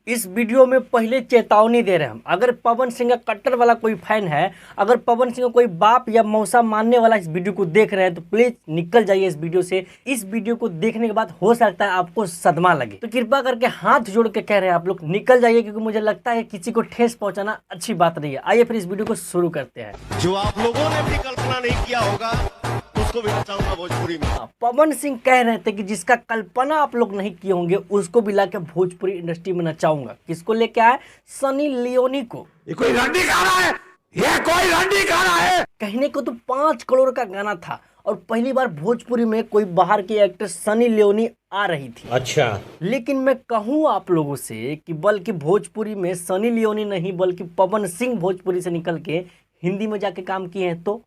इस वीडियो में पहले चेतावनी दे रहे हैं हम, अगर पवन सिंह का कट्टर वाला कोई फैन है, अगर पवन सिंह का कोई बाप या मौसा मानने वाला इस वीडियो को देख रहे हैं तो प्लीज निकल जाइए इस वीडियो से। इस वीडियो को देखने के बाद हो सकता है आपको सदमा लगे, तो कृपा करके हाथ जोड़ के कह रहे हैं आप लोग निकल जाइए, क्योंकि मुझे लगता है किसी को ठेस पहुंचाना अच्छी बात नहीं है। आइए फिर इस वीडियो को शुरू करते हैं। जो आप लोगों ने भी कल्पना नहीं किया होगा उसको भी नचाऊंगा भोजपुरी में। पवन सिंह कह रहे थे कि जिसका कल्पना आप लोग नहीं किए होंगे उसको भी लाके भोजपुरी इंडस्ट्री में नचाऊंगा। किसको लेके आए? सनी लियोनी को। ये कोई रंडी गा रहा है, ये कोई रंडी गा रहा है। कहने को तो 5 करोड़ का गाना था और पहली बार भोजपुरी में कोई बाहर की एक्टर सनी लियोनी आ रही थी। अच्छा, लेकिन मैं कहूँ आप लोगों से कि बल्कि भोजपुरी में सनी लियोनी नहीं बल्कि पवन सिंह भोजपुरी से निकल के हिंदी में जाके काम किए हैं तो,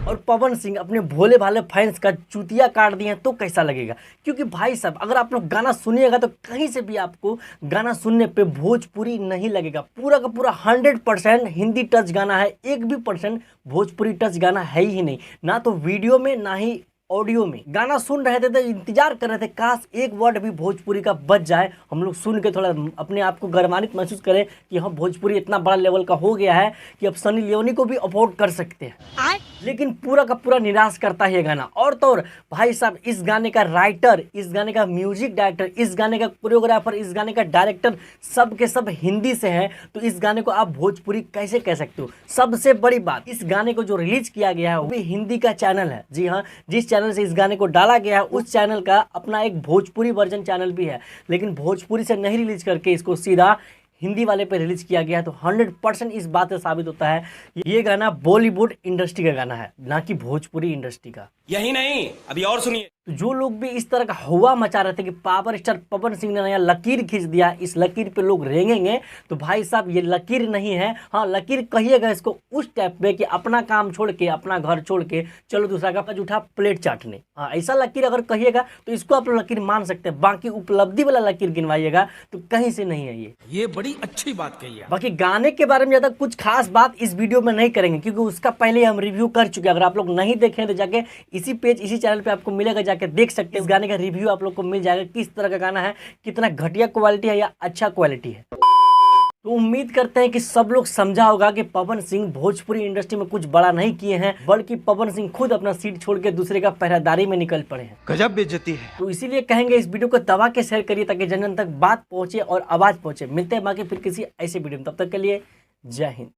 और पवन सिंह अपने भोले भाले फैंस का चूतिया काट दिए हैं तो कैसा लगेगा? क्योंकि भाई साहब अगर आप लोग गाना सुनिएगा तो कहीं से भी आपको गाना सुनने पे भोजपुरी नहीं लगेगा। पूरा का पूरा 100% हिंदी टच गाना है, 1% भी भोजपुरी टच गाना है ही नहीं, ना तो वीडियो में ना ही ऑडियो में। गाना सुन रहे थे तो इंतजार कर रहे थे काश एक वर्ड भी भोजपुरी का बच जाए, हम लोग सुन के थोड़ा अपने आप को गर्वान्वित महसूस करें कि हाँ भोजपुरी इतना बड़ा लेवल का हो गया है कि अब सनी लियोनी को भी अफोर्ड कर सकते हैं। लेकिन पूरा का पूरा निराश करता है ये गाना। और तो और भाई साहब इस गाने का राइटर, इस गाने का म्यूजिक डायरेक्टर, इस गाने का कोरियोग्राफर, इस गाने का डायरेक्टर सब के सब हिंदी से हैं, तो इस गाने को आप भोजपुरी कैसे कह सकते हो? सबसे बड़ी बात, इस गाने को जो रिलीज किया गया है वो भी हिंदी का चैनल है। जी हाँ, जिस चैनल से इस गाने को डाला गया है उस चैनल का अपना एक भोजपुरी वर्जन चैनल भी है, लेकिन भोजपुरी से नहीं रिलीज करके इसको सीधा हिंदी वाले पे रिलीज किया गया है। तो 100% इस बात से साबित होता है ये गाना बॉलीवुड इंडस्ट्री का गाना है, ना कि भोजपुरी इंडस्ट्री का। यही नहीं, अभी और सुनिए। तो जो लोग भी इस तरह का हवा मचा रहे थे कि पावर स्टार पवन सिंह ने नया लकीर खींच दिया, इस लकीर पे लोग रेंगेंगे, तो भाई साहब ये लकीर नहीं है। हाँ लकीर कहिएगा इसको उस टाइप पे कि अपना काम छोड़ के, अपना घर छोड़ के चलो दूसरा का जूठा प्लेट चाटने। हाँ ऐसा लकीर अगर कहिएगा तो इसको आप लोग लकीर मान सकते हैं। बाकी उपलब्धि वाला लकीर गिनवाइएगा तो कहीं से नहीं है ये बड़ी अच्छी बात कही है। बाकी गाने के बारे में ज्यादा कुछ खास बात इस वीडियो में नहीं करेंगे, क्योंकि उसका पहले हम रिव्यू कर चुके हैं। अगर आप लोग नहीं देखें तो जाके इसी पेज, इसी चैनल पे आपको मिलेगा, जाके देख सकते हैं। इस गाने का रिव्यू आप लोग को मिल जाएगा, किस तरह का गाना है, कितना घटिया क्वालिटी है या अच्छा क्वालिटी है। तो उम्मीद करते हैं कि सब लोग समझा होगा कि पवन सिंह भोजपुरी इंडस्ट्री में कुछ बड़ा नहीं किए हैं, बल्कि पवन सिंह खुद अपना सीट छोड़ के दूसरे का पहरेदारी में निकल पड़े हैं। गजब बेइज्जती है। तो इसीलिए कहेंगे इस वीडियो को दबा के शेयर करिए ताकि जन जन तक बात पहुंचे और आवाज पहुंचे। मिलते हैं बाकी फिर किसी ऐसे वीडियो में, तब तक के लिए जय हिंद।